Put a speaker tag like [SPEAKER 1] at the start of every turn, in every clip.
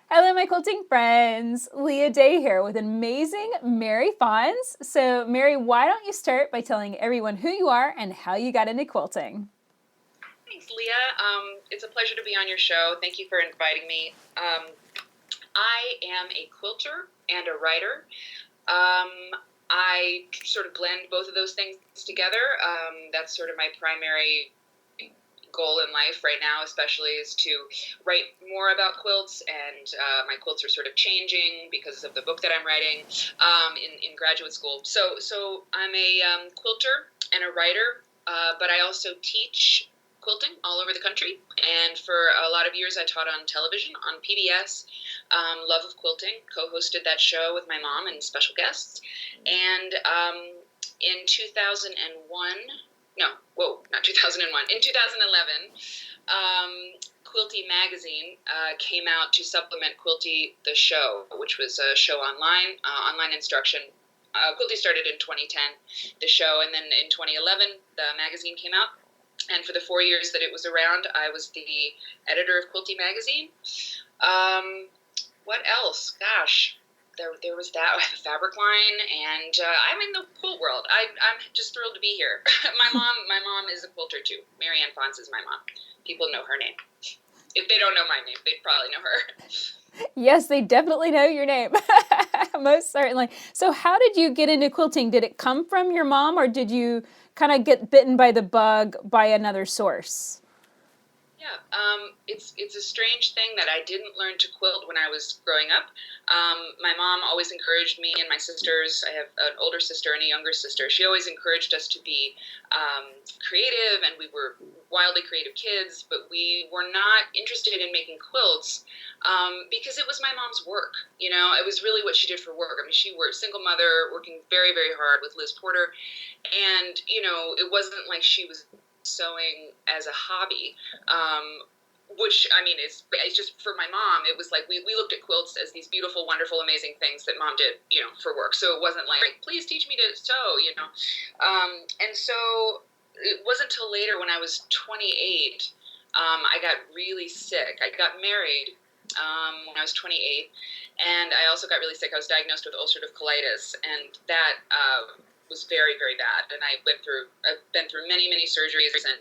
[SPEAKER 1] Hello, my quilting friends. Leah Day here with amazing Mary Fons. So, Mary, why don't you start by telling everyone who you are and how you got into quilting?
[SPEAKER 2] Thanks, Leah. It's a pleasure to be on your show. Thank you for inviting me. I am a quilter and a writer. I sort of blend both of those things together. That's sort of my primary goal in life right now, especially, is to write more about quilts. And my quilts are sort of changing because of the book that I'm writing in graduate school. So I'm a quilter and a writer, but I also teach quilting all over the country. And for a lot of years, I taught on television on PBS. Love of Quilting, co-hosted that show with my mom and special guests. And in 2001, no, whoa, not 2001. In 2011, Quilty magazine came out to supplement Quilty the show, which was a show online instruction. Quilty started in 2010, the show, and then in 2011, the magazine came out. And for the 4 years that it was around, I was the editor of Quilty magazine. What else? Gosh, there was that. I have a fabric line, and I'm in the quilt world. I'm just thrilled to be here. My mom is a quilter too. Mary Fons is my mom. People know her name. If they don't know my name, they'd probably know her.
[SPEAKER 1] Yes, they definitely know your name. Most certainly. So, how did you get into quilting? Did it come from your mom, or did you kind of get bitten by the bug by another source?
[SPEAKER 2] Yeah, it's a strange thing that I didn't learn to quilt when I was growing up. My mom always encouraged me and my sisters. I have an older sister and a younger sister. She always encouraged us to be creative, and we were wildly creative kids, but we were not interested in making quilts because it was my mom's work. You know, it was really what she did for work. I mean, she worked single mother, working very, very hard with Liz Porter, and it wasn't like she was sewing as a hobby, which, I mean, it's just, for my mom, it was like we looked at quilts as these beautiful, wonderful, amazing things that mom did, for work. So it wasn't like, please teach me to sew. And so it wasn't until later, when I was 28, I got really sick. I got married when I was 28, and I also got really sick. I was diagnosed with ulcerative colitis, and that was very, very bad. And I've been through many, many surgeries, and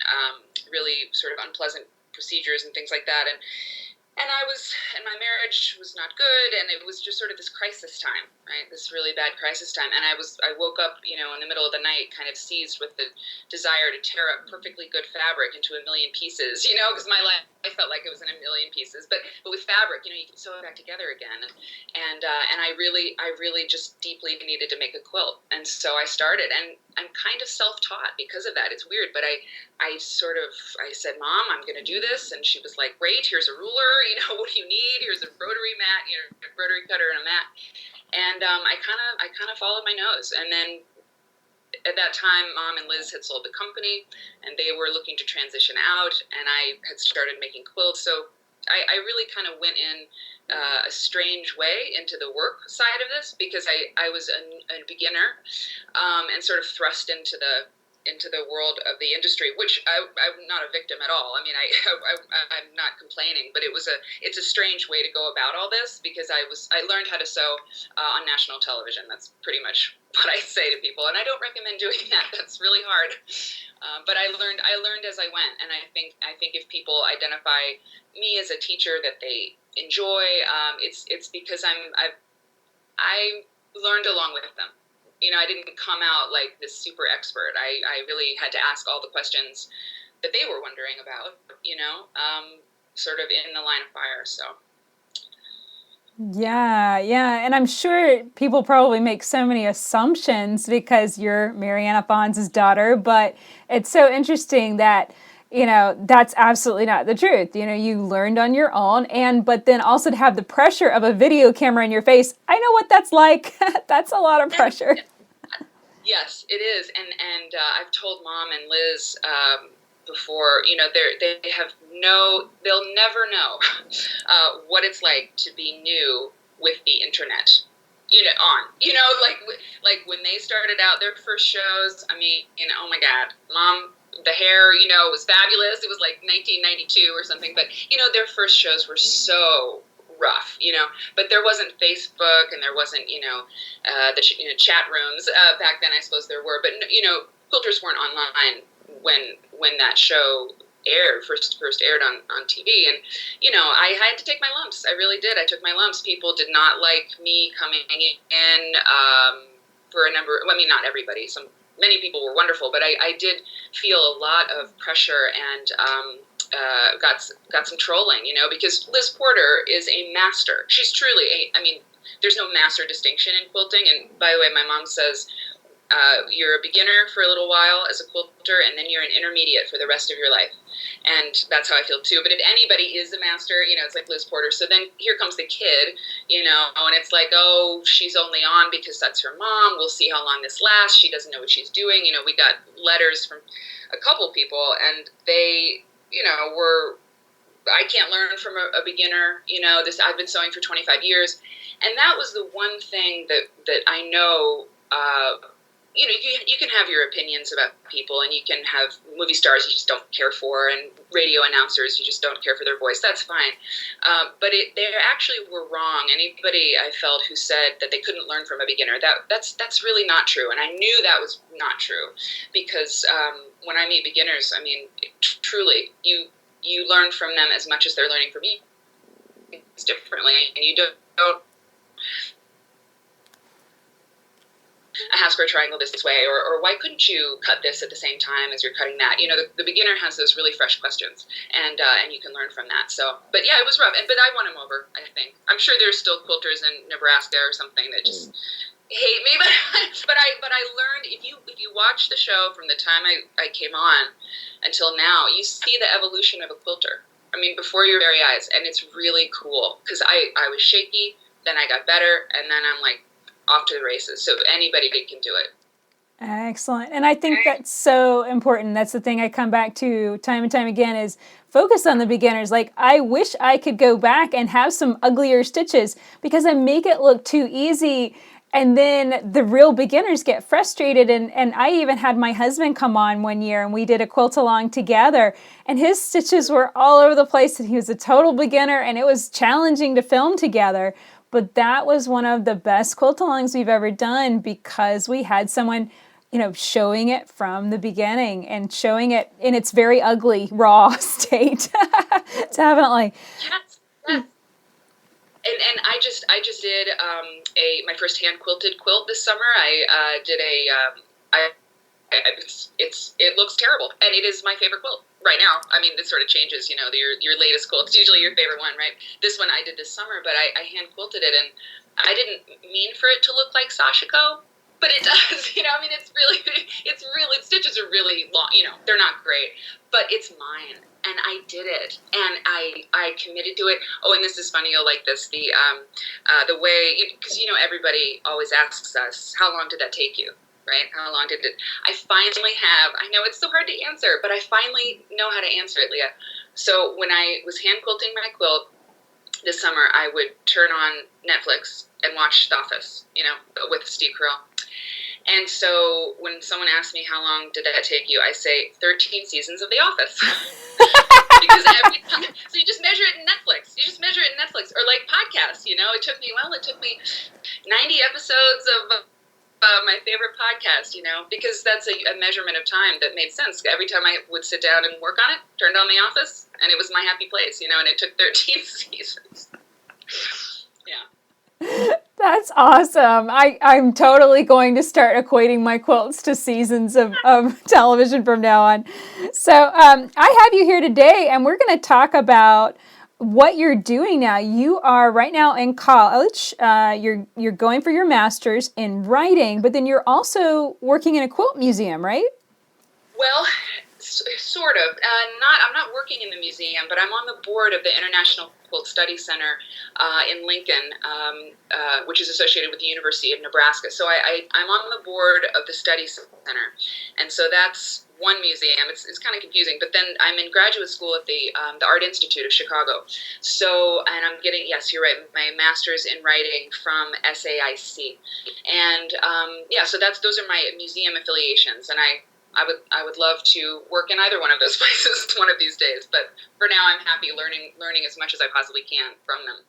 [SPEAKER 2] really sort of unpleasant procedures and things like that. And my marriage was not good, and it was just sort of this crisis time, right? This really bad crisis time. And I woke up, in the middle of the night, kind of seized with the desire to tear up perfectly good fabric into a million pieces, because my life, I felt like it was in a million pieces. But with fabric, you can sew it back together again. And I really just deeply needed to make a quilt. And so I started, and I'm kind of self-taught because of that. It's weird, but I said, Mom, I'm going to do this. And she was like, great, here's a ruler, what do you need? Here's a rotary mat, a rotary cutter and a mat. And I kind of followed my nose. And then at that time, Mom and Liz had sold the company, and they were looking to transition out, and I had started making quilts. So I really kind of went in a strange way into the work side of this, because I was a beginner, and sort of thrust into the world of the industry, which I'm not a victim at all. I mean, I'm not complaining, but it's a strange way to go about all this, because I learned how to sew on national television. That's pretty much what I say to people, and I don't recommend doing that. That's really hard. But I learned as I went, and I think if people identify me as a teacher that they enjoy, it's because I learned along with them. I didn't come out like this super expert. I really had to ask all the questions that they were wondering about, sort of in the line of fire. So.
[SPEAKER 1] Yeah, yeah. And I'm sure people probably make so many assumptions because you're Mariana Fons' daughter, but it's so interesting that, that's absolutely not the truth. You learned on your own, but then also to have the pressure of a video camera in your face. I know what that's like. That's a lot of pressure.
[SPEAKER 2] Yes, it is. And I've told Mom and Liz before, they'll never know what it's like to be new with the internet, like when they started out their first shows. I mean, oh my God, Mom, the hair, was fabulous. It was like 1992 or something, but their first shows were so rough, but there wasn't Facebook and there wasn't, chat rooms. Back then, I suppose there were, but, quilters weren't online when that show first aired on TV. And, I had to take my lumps. I really did. I took my lumps. People did not like me coming in, for a number, not everybody, many people were wonderful, but I did feel a lot of pressure and, got some trolling, because Liz Porter is a master. She's truly there's no master distinction in quilting. And by the way, my mom says, you're a beginner for a little while as a quilter, and then you're an intermediate for the rest of your life. And that's how I feel too. But if anybody is a master, it's like Liz Porter. So then here comes the kid, and it's like, oh, she's only on because that's her mom. We'll see how long this lasts. She doesn't know what she's doing. We got letters from a couple people, and they, I can't learn from a beginner. I've been sewing for 25 years. And that was the one thing that I know, you can have your opinions about people, and you can have movie stars you just don't care for, and radio announcers you just don't care for their voice. That's fine. But they actually were wrong. Anybody I felt who said that they couldn't learn from a beginner, that's really not true. And I knew that was not true, because when I meet beginners, truly, you learn from them as much as they're learning from you. It's differently, and you don't a half square triangle this way, or why couldn't you cut this at the same time as you're cutting that? The beginner has those really fresh questions, and you can learn from that. So, but yeah, it was rough, but I won him over, I think. I'm sure there's still quilters in Nebraska or something that just hate me, but I learned, if you watch the show from the time I came on until now, you see the evolution of a quilter. Before your very eyes, and it's really cool, because I was shaky, then I got better, and then I'm like, off to the races. So anybody can do it.
[SPEAKER 1] Excellent. And I think that's so important. That's the thing I come back to time and time again, is focus on the beginners. Like, I wish I could go back and have some uglier stitches, because I make it look too easy. And then the real beginners get frustrated. And I even had my husband come on one year, and we did a quilt along together, and his stitches were all over the place, and he was a total beginner, and it was challenging to film together. But that was one of the best quilt-alongs we've ever done, because we had someone, showing it from the beginning and showing it in its very ugly, raw state. Definitely.
[SPEAKER 2] Yes. And I just did my first hand quilted quilt this summer. I did it looks terrible, and it is my favorite quilt right now. This sort of changes, your latest quilt. It's usually your favorite one, right? This one I did this summer, but I hand quilted it, and I didn't mean for it to look like Sashiko, but it does. It's really stitches are really long. They're not great, but it's mine, and I did it, and I committed to it. Oh, and this is funny. You'll like this. The way, because everybody always asks us, how long did that take you? Right? How long did it? I finally have, I know it's so hard to answer, but I finally know how to answer it, Leah. So when I was hand quilting my quilt this summer, I would turn on Netflix and watch The Office, with Steve Carell. And so when someone asks me, how long did that take you? I say 13 seasons of The Office. Because every time, so you just measure it in Netflix. Or like podcasts, it took me 90 episodes of my favorite podcast, because that's a measurement of time that made sense. Every time I would sit down and work on it, turned on The Office, and it was my happy place, and it took 13 seasons. Yeah.
[SPEAKER 1] That's awesome. I'm totally going to start equating my quilts to seasons of television from now on. So I have you here today, and we're going to talk about what you're doing now. You are right now in college. You're going for your master's in writing, but then you're also working in a quilt museum, right?
[SPEAKER 2] Well, sort of. I'm not working in the museum, but I'm on the board of the International Quilt Study Center in Lincoln, which is associated with the University of Nebraska. So I'm on the board of the study center, and so that's one museum. It's kind of confusing, but then I'm in graduate school at the Art Institute of Chicago. So, and I'm getting, yes, you're right, my master's in writing from SAIC, and so those are my museum affiliations, and I would love to work in either one of those places one of these days, but for now I'm happy learning as much as I possibly can from them.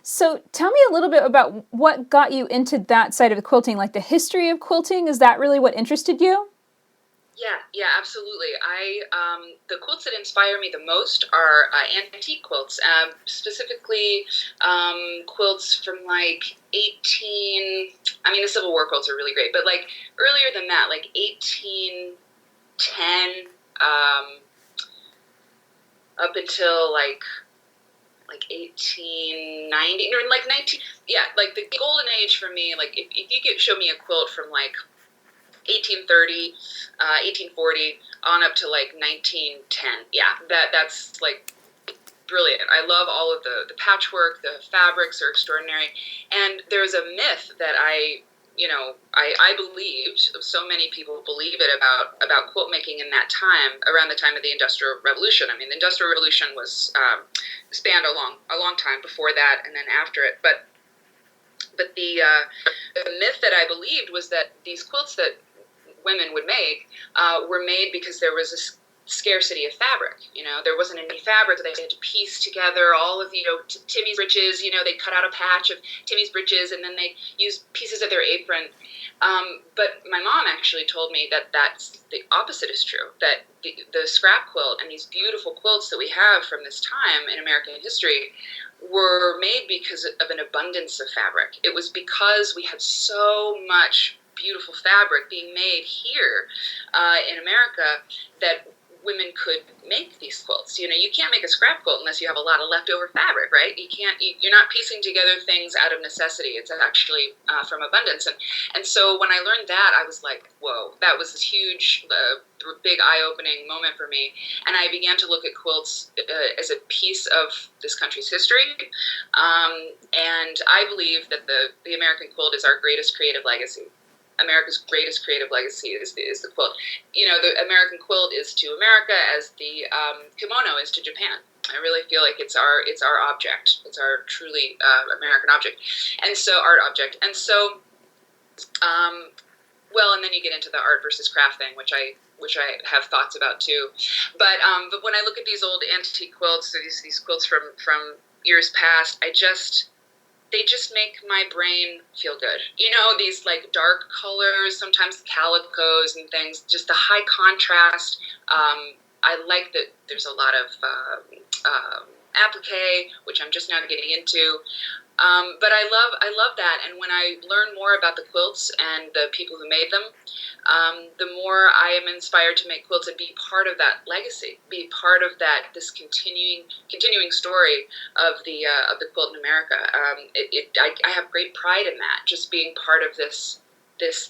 [SPEAKER 1] So tell me a little bit about what got you into that side of the quilting, like the history of quilting. Is that really what interested you?
[SPEAKER 2] Yeah, absolutely. The quilts that inspire me the most are antique quilts, specifically quilts from like 18. I mean, the Civil War quilts are really great, but like earlier than that, like 1810, up until like 1890, or like 19. Yeah, like the golden age for me. Like if you could show me a quilt from like 1830, 1840, on up to like 1910. Yeah, that's like brilliant. I love all of the patchwork. The fabrics are extraordinary. And there's a myth that I believed, so many people believe it about quilt making in that time, around the time of the Industrial Revolution. I mean, the Industrial Revolution was spanned a long time before that and then after it. But the myth that I believed was that these quilts that women would make were made because there was a scarcity of fabric. There wasn't any fabric. They had to piece together all of Timmy's breeches. They cut out a patch of Timmy's breeches and then they used pieces of their apron. But my mom actually told me that that's the opposite is true. That the scrap quilt and these beautiful quilts that we have from this time in American history were made because of an abundance of fabric. It was because we had so much beautiful fabric being made here in America that women could make these quilts. You can't make a scrap quilt unless you have a lot of leftover fabric, right? You're not piecing together things out of necessity. It's actually from abundance. And so when I learned that, I was like, whoa, that was this huge, big eye-opening moment for me. And I began to look at quilts as a piece of this country's history. And I believe that the American quilt is our greatest creative legacy. America's greatest creative legacy is the quilt. The American quilt is to America as the kimono is to Japan. I really feel like it's our object. It's our truly American object, and so art object. And so, well, and then you get into the art versus craft thing, which I have thoughts about too. But when I look at these old antique quilts, these quilts from years past, they just make my brain feel good. These like dark colors, sometimes calicos and things, just the high contrast. I like that there's a lot of applique, which I'm just now getting into. But I love that. And when I learn more about the quilts and the people who made them, the more I am inspired to make quilts and be part of that legacy, be part of this continuing story of the quilt in America. I have great pride in that, just being part of this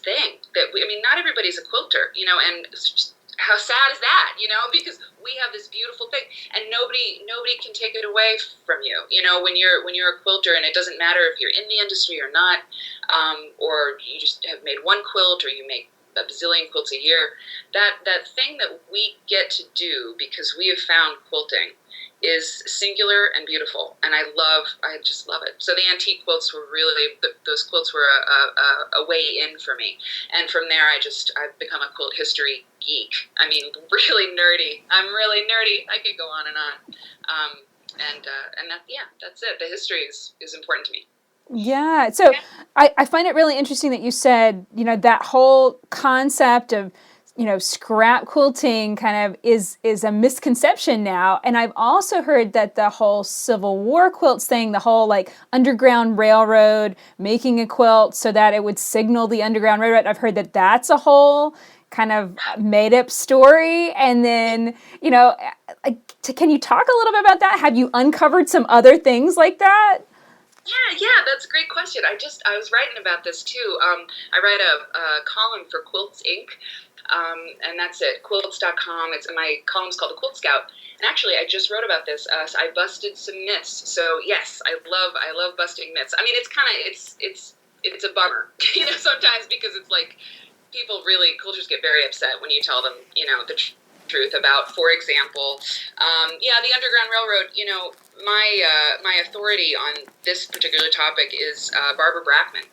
[SPEAKER 2] thing that not everybody's a quilter, and how sad is that, because we have this beautiful thing and nobody can take it away from you, when you're a quilter, and it doesn't matter if you're in the industry or not, or you just have made one quilt or you make a bazillion quilts a year. That thing that we get to do because we have found quilting is singular and beautiful, and I just love it. So the antique quilts were really, those quilts were a way in for me, and from there I've become a quilt history geek. Really nerdy. I'm really nerdy. I could go on and on. And that's it. The history is important to me.
[SPEAKER 1] Yeah. So I find it really interesting that you said, that whole concept of, scrap quilting kind of is a misconception now. And I've also heard that the whole Civil War quilts thing, the whole like Underground Railroad making a quilt so that it would signal the Underground Railroad, I've heard that that's a whole kind of made up story. And then, can you talk a little bit about that? Have you uncovered some other things like that?
[SPEAKER 2] Yeah, that's a great question. I was writing about this too. I write a column for Quilts Inc., and that's it, quilts.com. My column's called The Quilt Scout. And actually, I just wrote about this. So I busted some myths. So yes, I love busting myths. It's a bummer, sometimes, because it's like quilters get very upset when you tell them, the truth about, for example, the Underground Railroad. My authority on this particular topic is Barbara Brackman.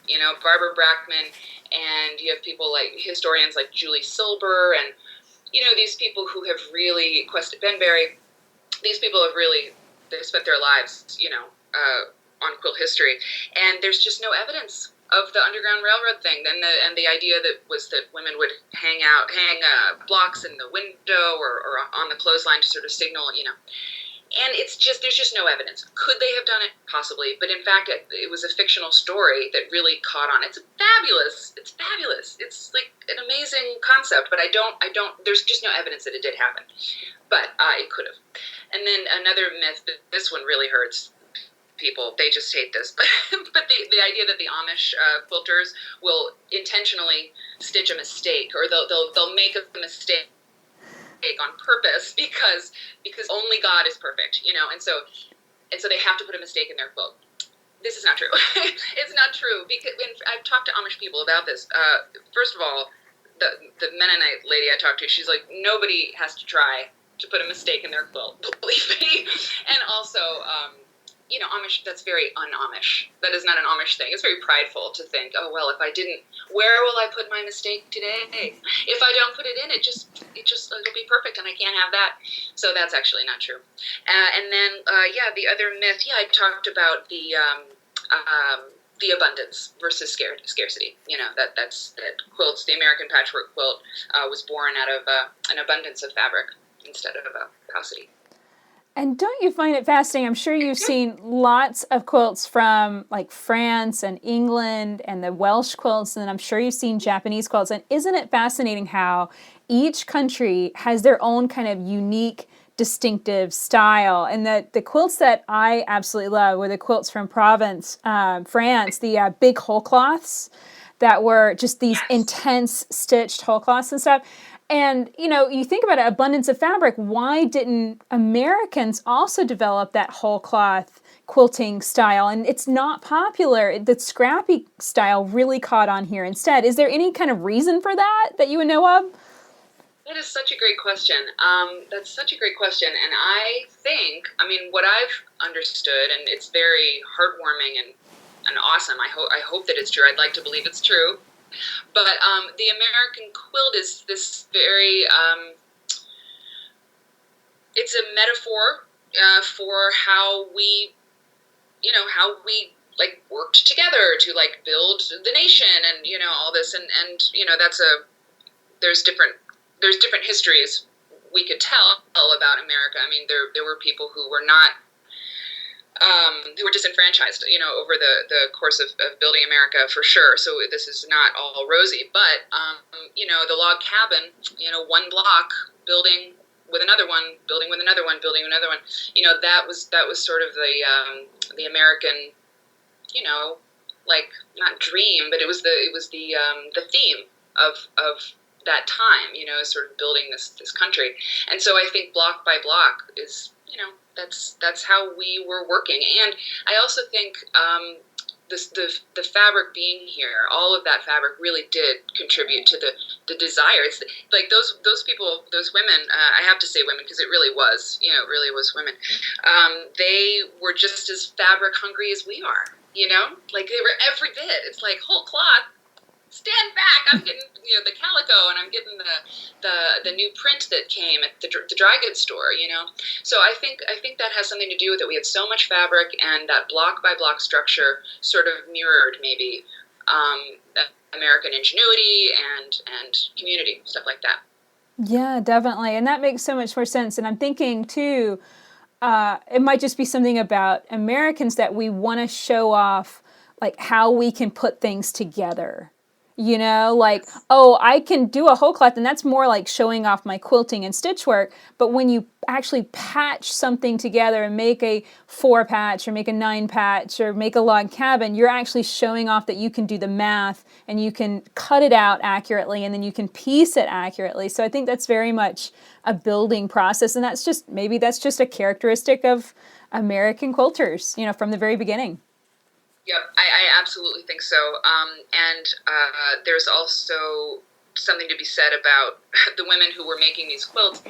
[SPEAKER 2] Barbara Brackman, and you have people like historians like Julie Silber, and these people who have really Benberry. They've spent their lives, on quilt history, and there's just no evidence of the Underground Railroad thing, and the idea that was that women would hang blocks in the window or on the clothesline to sort of signal, And it's just, there's just no evidence. Could they have done it? Possibly. But in fact, it was a fictional story that really caught on. It's fabulous. It's fabulous. It's like an amazing concept, but there's just no evidence that it did happen. But it could have. And then another myth, this one really hurts people. They just hate this. But the idea that the Amish quilters will intentionally stitch a mistake, or they'll make a mistake on purpose because only God is perfect, and so they have to put a mistake in their quilt. This is not true. It's not true, because I've talked to Amish people about this. First of all, the Mennonite lady I talked to, she's like, nobody has to try to put a mistake in their quilt, believe me. And also, Amish, that's very un-Amish. That is not an Amish thing. It's very prideful to think, oh, well, if I didn't, where will I put my mistake today? If I don't put it in, it'll be perfect, and I can't have that. So that's actually not true. And then, the other myth, I talked about the abundance versus scarcity. That quilts, the American patchwork quilt, was born out of an abundance of fabric instead of a paucity.
[SPEAKER 1] And don't you find it fascinating? I'm sure you've seen lots of quilts from like France and England and the Welsh quilts, and I'm sure you've seen Japanese quilts. And isn't it fascinating how each country has their own kind of unique, distinctive style? And the quilts that I absolutely love were the quilts from Provence, France, the big whole cloths that were just these intense stitched whole cloths and stuff. And, you think about it, abundance of fabric. Why didn't Americans also develop that whole cloth quilting style? And it's not popular. The scrappy style really caught on here instead. Is there any kind of reason for that you would know of?
[SPEAKER 2] That is such a great question. That's such a great question. And I think, what I've understood, and it's very heartwarming and awesome. I hope that it's true. I'd like to believe it's true. But the American quilt is this very, it's a metaphor for how we like worked together to like build the nation and, all this. And there's different histories we could tell about America. There were people who were not, who were disenfranchised, over the course of building America, for sure. So this is not all rosy, but, the log cabin, one block, building with another one, building with another one, building with another one, that was sort of the American, like not dream, but it was the theme of that time, sort of building this country. And so I think block by block is, that's how we were working. And I also think the fabric being here, all of that fabric really did contribute to the desire. It's like those people, those women, I have to say women because it really was, it really was women. They were just as fabric hungry as we are, like they were every bit. It's like whole cloth. Stand back! I'm getting, the calico, and I'm getting the new print that came at the dry goods store, So I think that has something to do with it. We had so much fabric, and that block by block structure sort of mirrored maybe American ingenuity and community, stuff like that.
[SPEAKER 1] Yeah, definitely, and that makes so much more sense. And I'm thinking too, it might just be something about Americans that we want to show off, like how we can put things together. Like, oh, I can do a whole cloth, and that's more like showing off my quilting and stitch work. But when you actually patch something together and make a 4-patch or make a 9-patch or make a log cabin, you're actually showing off that you can do the math and you can cut it out accurately and then you can piece it accurately. So I think that's very much a building process, and that's just a characteristic of American quilters, from the very beginning.
[SPEAKER 2] Yep, I absolutely think so. And there's also something to be said about the women who were making these quilts.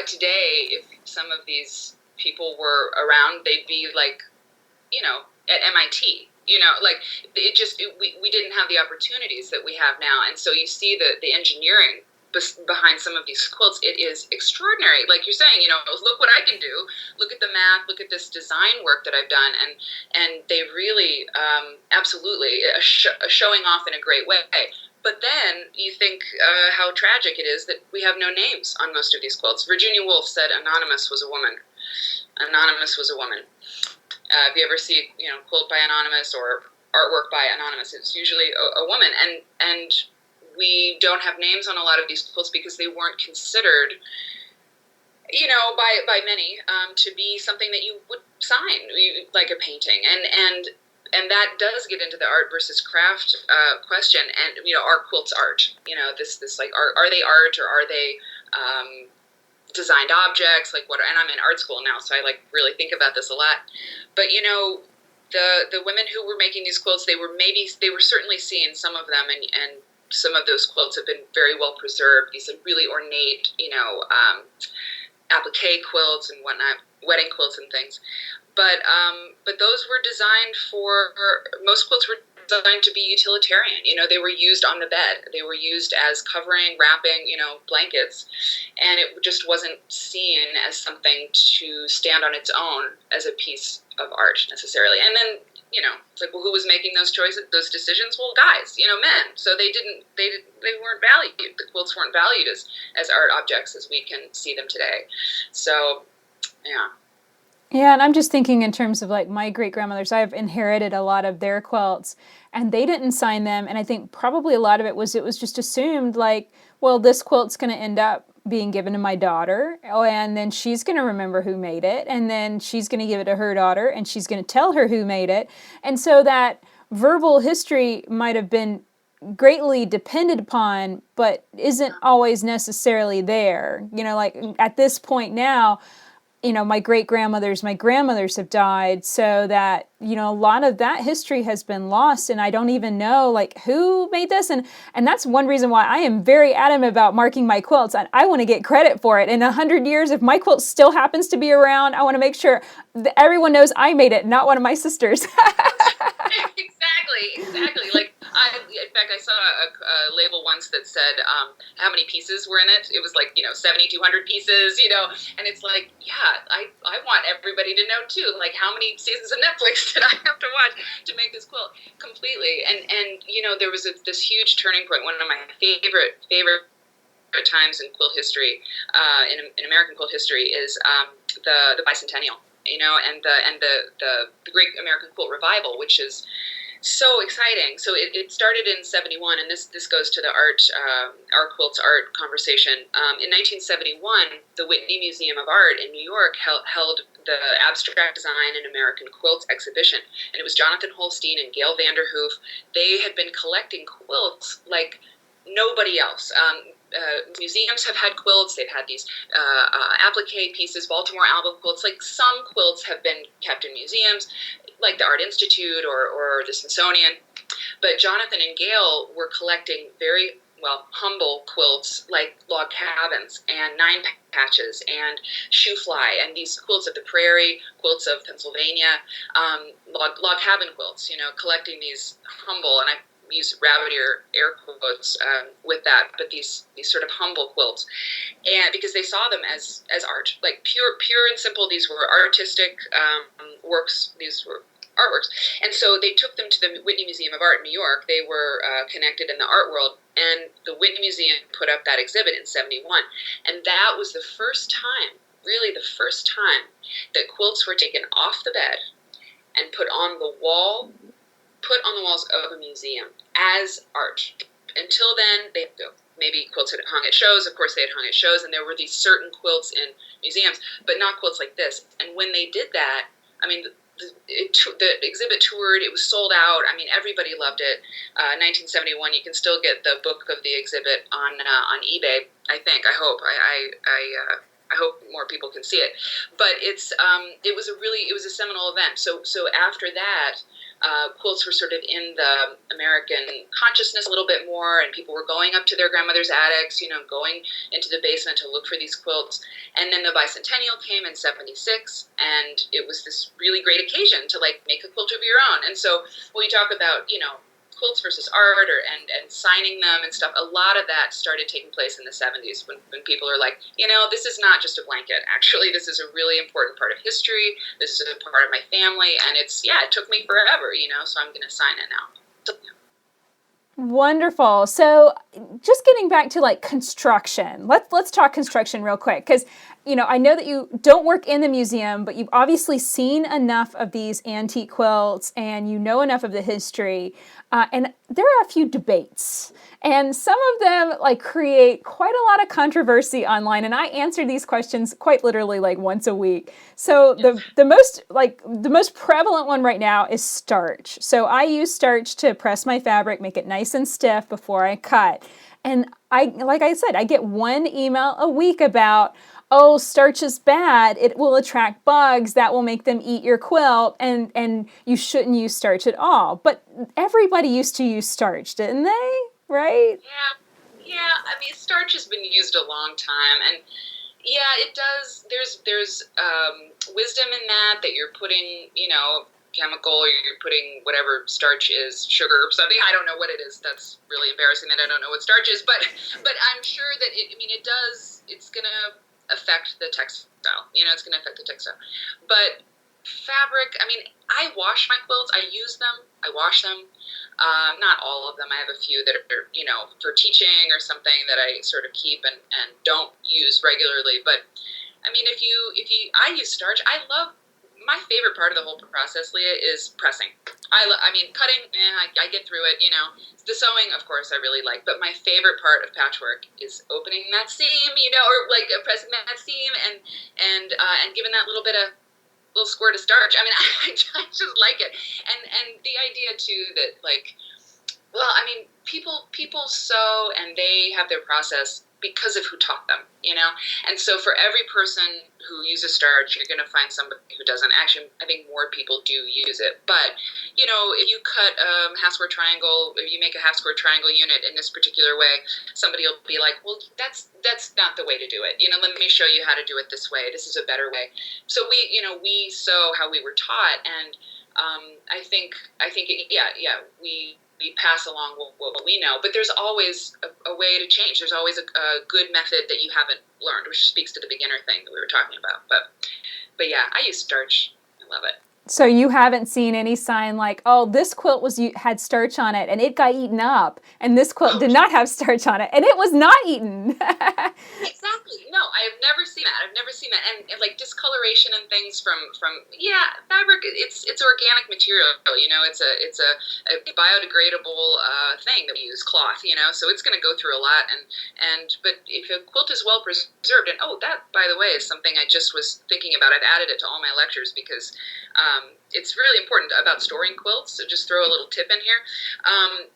[SPEAKER 2] Today, if some of these people were around, they'd be like, at MIT. We didn't have the opportunities that we have now. And so you see the engineering behind some of these quilts, it is extraordinary. Like you're saying, look what I can do. Look at the math. Look at this design work that I've done, and they really, absolutely, showing off in a great way. But then you think how tragic it is that we have no names on most of these quilts. Virginia Woolf said Anonymous was a woman. Anonymous was a woman. If you ever see, quilt by Anonymous or artwork by Anonymous, it's usually a woman. And we don't have names on a lot of these quilts because they weren't considered, by many, to be something that you would sign, like a painting. And that does get into the art versus craft question. And, are quilts art? This like, are they art, or are they designed objects? Like, what? And I'm in art school now, so I really think about this a lot. But the women who were making these quilts, they were certainly seen, some of them, and some of those quilts have been very well preserved. These are really ornate, applique quilts and whatnot, wedding quilts and things. But those were designed for, most quilts were designed to be utilitarian. They were used on the bed. They were used as covering, wrapping, blankets. And it just wasn't seen as something to stand on its own as a piece of art necessarily. And then, it's like, well, who was making those choices, those decisions? Well, guys, men. So they weren't valued. The quilts weren't valued as art objects as we can see them today. So, yeah.
[SPEAKER 1] Yeah, and I'm just thinking in terms of like my great-grandmothers, I've inherited a lot of their quilts, and they didn't sign them, and I think probably a lot of it was just assumed like, well, this quilt's going to end up being given to my daughter, and then she's going to remember who made it, and then she's going to give it to her daughter, and she's going to tell her who made it. And so that verbal history might have been greatly depended upon, but isn't always necessarily there. Like at this point now, my great-grandmothers, my grandmothers have died, so that, a lot of that history has been lost, and I don't even know, like, who made this, and that's one reason why I am very adamant about marking my quilts, and I want to get credit for it. In 100 years, if my quilt still happens to be around, I want to make sure that everyone knows I made it, not one of my sisters.
[SPEAKER 2] Exactly. Like, in fact, I saw a label once that said how many pieces were in it. It was like, 7,200 pieces, and it's like, yeah, I want everybody to know too, like, how many seasons of Netflix did I have to watch to make this quilt completely? And there was this huge turning point. One of my favorite times in quilt history, in American quilt history, is the bicentennial, and the Great American Quilt Revival, which is so exciting. So it started in 71, and this goes to the our quilts art conversation. In 1971, the Whitney Museum of Art in New York held the Abstract Design in American Quilts exhibition, and it was Jonathan Holstein and Gail Vanderhoof. They had been collecting quilts like nobody else. Museums have had quilts. They've had these applique pieces, Baltimore album quilts. Like, some quilts have been kept in museums, like the Art Institute or the Smithsonian. But Jonathan and Gail were collecting very, humble quilts like log cabins and nine patches and shoe fly and these quilts of the prairie, quilts of Pennsylvania, log cabin quilts, collecting these humble, and I use rabbit air quotes with that, but these sort of humble quilts, and because they saw them as art, like pure and simple. These were artistic works. These were artworks, and so they took them to the Whitney Museum of Art in New York. They were connected in the art world, and the Whitney Museum put up that exhibit in 71, and that was the first time, really the first time, that quilts were taken off the bed and put on the walls of a museum as art. Until then, maybe quilts had hung at shows. Of course, they had hung at shows, and there were these certain quilts in museums, but not quilts like this. And when they did that, I mean, the exhibit toured. It was sold out. I mean, everybody loved it. 1971. You can still get the book of the exhibit on eBay. I think. I hope. I hope more people can see it. But it was a seminal event. So after that, quilts were sort of in the American consciousness a little bit more, and people were going up to their grandmother's attics, going into the basement to look for these quilts. And then the bicentennial came in 76, and it was this really great occasion to make a quilt of your own. And so when we talk about, quilts versus art, and signing them and stuff. A lot of that started taking place in the 70s when people are like, this is not just a blanket. Actually, this is a really important part of history. This is a part of my family, and it took me forever, so I'm going to sign it now. So, yeah.
[SPEAKER 1] Wonderful. So just getting back to like construction, let's talk construction real quick, because I know that you don't work in the museum, but you've obviously seen enough of these antique quilts and you know enough of the history. And there are a few debates, and some of them like create quite a lot of controversy online. And I answer these questions quite literally like once a week. So the most prevalent one right now is starch. So I use starch to press my fabric, make it nice and stiff before I cut. And like I said, I get one email a week about, oh, starch is bad. It will attract bugs that will make them eat your quilt, and you shouldn't use starch at all. But everybody used to use starch, didn't they? Right?
[SPEAKER 2] Yeah. I mean, starch has been used a long time, and yeah, it does. There's wisdom in that you're putting, chemical, or you're putting whatever starch is, sugar or something. I don't know what it is. That's really embarrassing that I don't know what starch is, but I'm sure that it does. It's gonna affect the textile. It's gonna affect the textile. But fabric, I mean, I wash my quilts. I use them. I wash them. Not all of them. I have a few that are, for teaching or something that I sort of keep and don't use regularly. But I mean, I use starch. My favorite part of the whole process, Leah, is pressing. I mean, cutting, I get through it, The sewing, of course, I really like. But my favorite part of patchwork is opening that seam, or like pressing that seam and giving that little squirt of starch. I mean, I just like it. And the idea, too, that, like, well, I mean, people sew and they have their process because of who taught them, And so for every person who uses starch, you're going to find somebody who doesn't. Actually, I think more people do use it. But, if you cut a half-square triangle, if you make a half-square triangle unit in this particular way, somebody will be like, well, that's not the way to do it. Let me show you how to do it this way. This is a better way. So we sew how we were taught. And I think we pass along what we know, but there's always a way to change. There's always a good method that you haven't learned, which speaks to the beginner thing that we were talking about. But yeah, I use starch. I love it.
[SPEAKER 1] So you haven't seen any sign like, oh, this quilt had starch on it and it got eaten up, and this quilt did not have starch on it and it was not eaten.
[SPEAKER 2] Exactly. No, I've never seen that. And like discoloration and things from fabric. It's organic material. It's a biodegradable thing that we use, cloth. So it's going to go through a lot. But if a quilt is well preserved, and that, by the way, is something I just was thinking about. I've added it to all my lectures because it's really important about storing quilts. So just throw a little tip in here.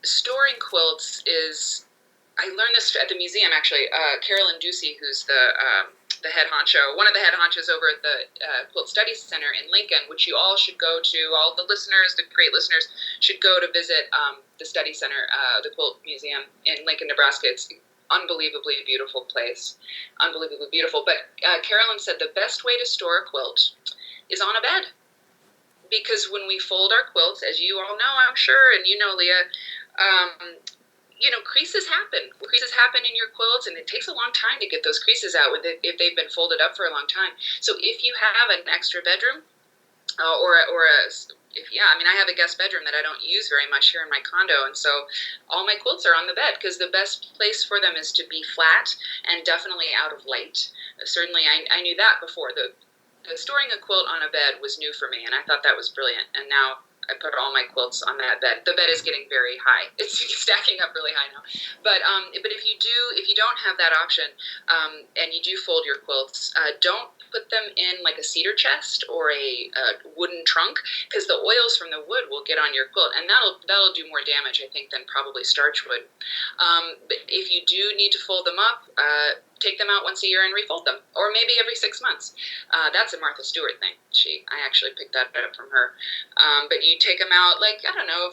[SPEAKER 2] Storing quilts is, I learned this at the museum, actually. Carolyn Ducey, who's the head honcho, one of the head honchos over at the Quilt Studies Center in Lincoln, which you all should go to. All the listeners, the great listeners, should go to visit the Study Center, the Quilt Museum in Lincoln, Nebraska. It's an unbelievably beautiful place. Unbelievably beautiful. But Carolyn said the best way to store a quilt is on a bed. Because when we fold our quilts, as you all know, I'm sure, and Leah, creases happen. Creases happen in your quilts, and it takes a long time to get those creases out if they've been folded up for a long time. So if you have an extra bedroom, I have a guest bedroom that I don't use very much here in my condo, and so all my quilts are on the bed because the best place for them is to be flat and definitely out of light. Certainly, I knew that before. The storing a quilt on a bed was new for me, and I thought that was brilliant. And now I put all my quilts on that bed. The bed is getting very high. It's stacking up really high now. But if you don't have that option, and you do fold your quilts, don't put them in like a cedar chest or a wooden trunk, because the oils from the wood will get on your quilt, and that'll do more damage, I think, than probably starch would. But if you do need to fold them up, take them out once a year and refold them, or maybe every 6 months. That's a Martha Stewart thing. I actually picked that up from her. But you take them out, like, I don't know,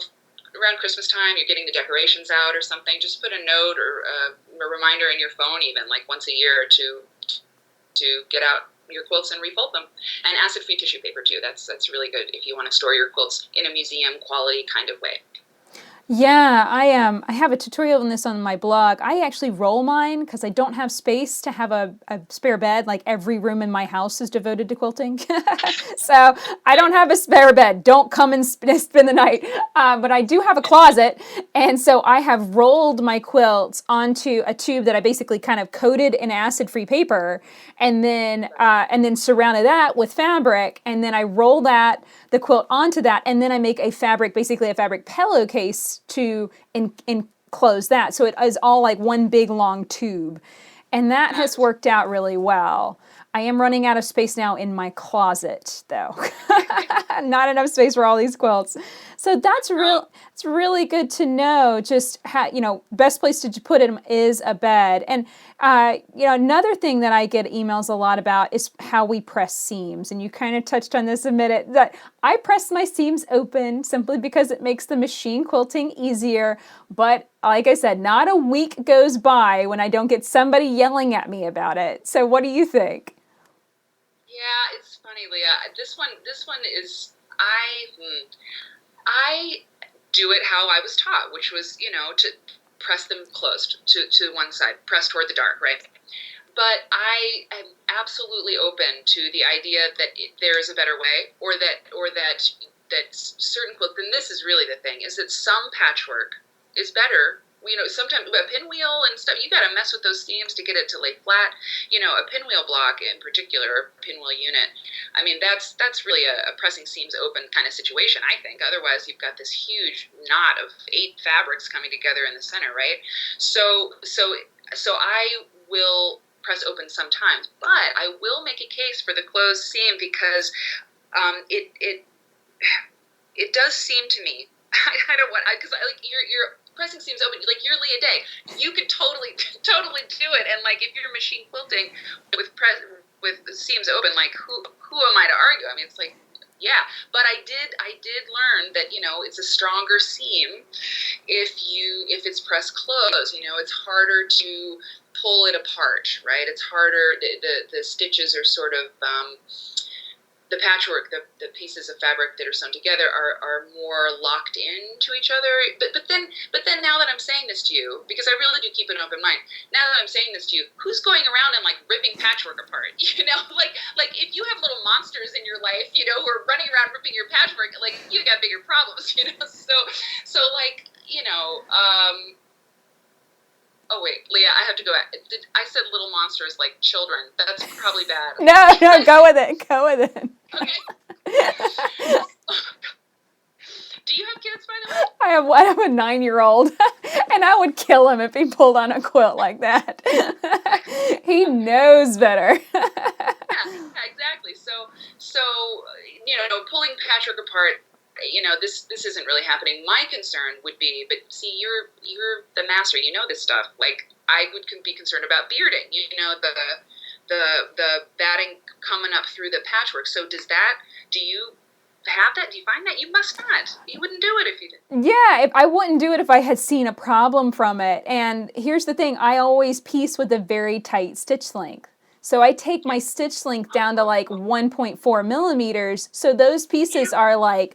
[SPEAKER 2] around Christmas time, you're getting the decorations out or something. Just put a note or a reminder in your phone, even like once a year, to get out your quilts and refold them. And acid-free tissue paper too. That's really good if you want to store your quilts in a museum quality kind of way.
[SPEAKER 1] Yeah, I have a tutorial on this on my blog. I actually roll mine because I don't have space to have a spare bed. Like every room in my house is devoted to quilting. So I don't have a spare bed. Don't come and spend the night. But I do have a closet. And so I have rolled my quilts onto a tube that I basically kind of coated in acid-free paper and then surrounded that with fabric. And then I roll the quilt onto that. And then I make basically a fabric pillowcase to enclose that. So it is all like one big long tube. And that has
[SPEAKER 2] That's
[SPEAKER 1] worked out really well. I am running out of space now in my closet, though. Not enough space for all these quilts. So
[SPEAKER 2] oh,
[SPEAKER 1] it's really good to know just how, best place to put it is a bed. And, another thing that I get emails a lot about is how we press seams. And you kind of touched on this a minute, that I press my seams open simply because it makes the machine quilting easier. But like I said, not a week goes by when I don't get somebody yelling at me about it. So what do you think?
[SPEAKER 2] yeah, it's funny, Leah. This one is I do it how I was taught, which was, to press them closed to one side, press toward the dark, right? But I am absolutely open to the idea that there is a better way, or that certain quilts. And this is really the thing: is that some patchwork is better. Sometimes a pinwheel and stuff, you got to mess with those seams to get it to lay flat. A pinwheel block in particular, pinwheel unit. I mean, that's really a pressing seams open kind of situation, I think. Otherwise, you've got this huge knot of 8 fabrics coming together in the center, right? So I will press open sometimes, but I will make a case for the closed seam because it does seem to me. I don't want, because like you're pressing seams open, like you're Leah Day, you could totally totally do it. And like if you're machine quilting with seams open, like who am I to argue? I mean, it's like, yeah. But I did learn that it's a stronger seam if it's pressed closed. It's harder to pull it apart, right? It's harder. The stitches are sort of the patchwork, the pieces of fabric that are sewn together are more locked into each other. But then now that I'm saying this to you, because I really do keep an open mind, now that I'm saying this to you, who's going around and like ripping patchwork apart? Like if you have little monsters in your life, who are running around ripping your patchwork, like you got bigger problems. So like, oh wait, Leah, I have to go. I said little monsters like children. That's probably bad.
[SPEAKER 1] No, no, go with it. Go with it.
[SPEAKER 2] Okay. Do you have kids, by the way?
[SPEAKER 1] I have a 9-year-old, and I would kill him if he pulled on a quilt like that. He knows better.
[SPEAKER 2] Yeah, exactly. So pulling patchwork apart. This isn't really happening. My concern would be, but see, you're the master. You know this stuff. Like I would be concerned about bearding. The batting coming up through the patchwork. So do you have that? Do you find that? You must not. You wouldn't do it if you did.
[SPEAKER 1] Yeah, I wouldn't do it if I had seen a problem from it. And here's the thing, I always piece with a very tight stitch length. So I take my stitch length down to like 1.4 millimeters. So those pieces are like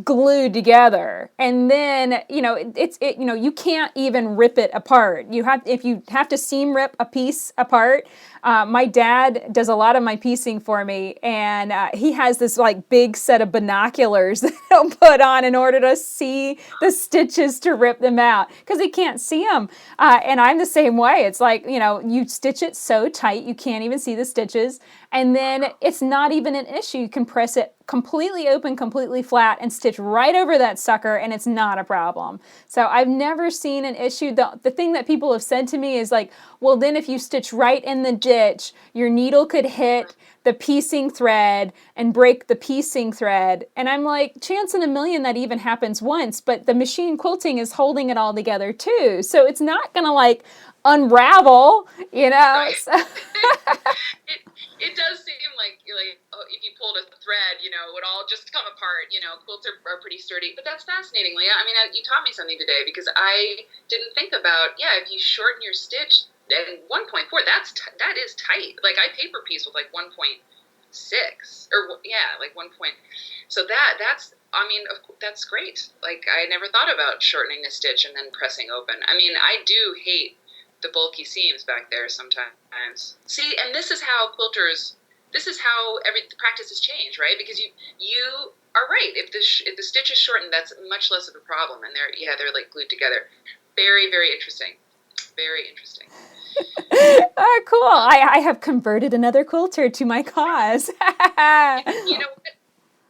[SPEAKER 1] glued together, and then you can't even rip it apart. If you have to seam rip a piece apart. My dad does a lot of my piecing for me, and he has this like big set of binoculars that he'll put on in order to see the stitches to rip them out because he can't see them. And I'm the same way. It's like you stitch it so tight you can't even see the stitches, and then it's not even an issue. You can press it completely open, completely flat, and stitch right over that sucker, and it's not a problem. So I've never seen an issue. The thing that people have said to me is like, well, then if you stitch right in the ditch, your needle could hit the piecing thread and break the piecing thread. And I'm like, chance in a million that even happens once, but the machine quilting is holding it all together too. So it's not gonna like unravel,
[SPEAKER 2] Right.
[SPEAKER 1] So.
[SPEAKER 2] It does seem like if you pulled a thread, it would all just come apart. Quilts are pretty sturdy, but that's fascinating, Leah. I mean, you taught me something today because I didn't think about. Yeah, if you shorten your stitch and 1.4, that is tight. Like I paper piece with like 1.6 or yeah, like 1 point. So that's I mean, that's great. Like, I never thought about shortening the stitch and then pressing open. I mean, I do hate the bulky seams back there sometimes. See, and this is how the practice has changed, right? Because you are right. If the stitch is shortened, that's much less of a problem, and they're like glued together. Very, very interesting. Very interesting.
[SPEAKER 1] Oh, cool. I have converted another quilter to my cause.
[SPEAKER 2] You know what?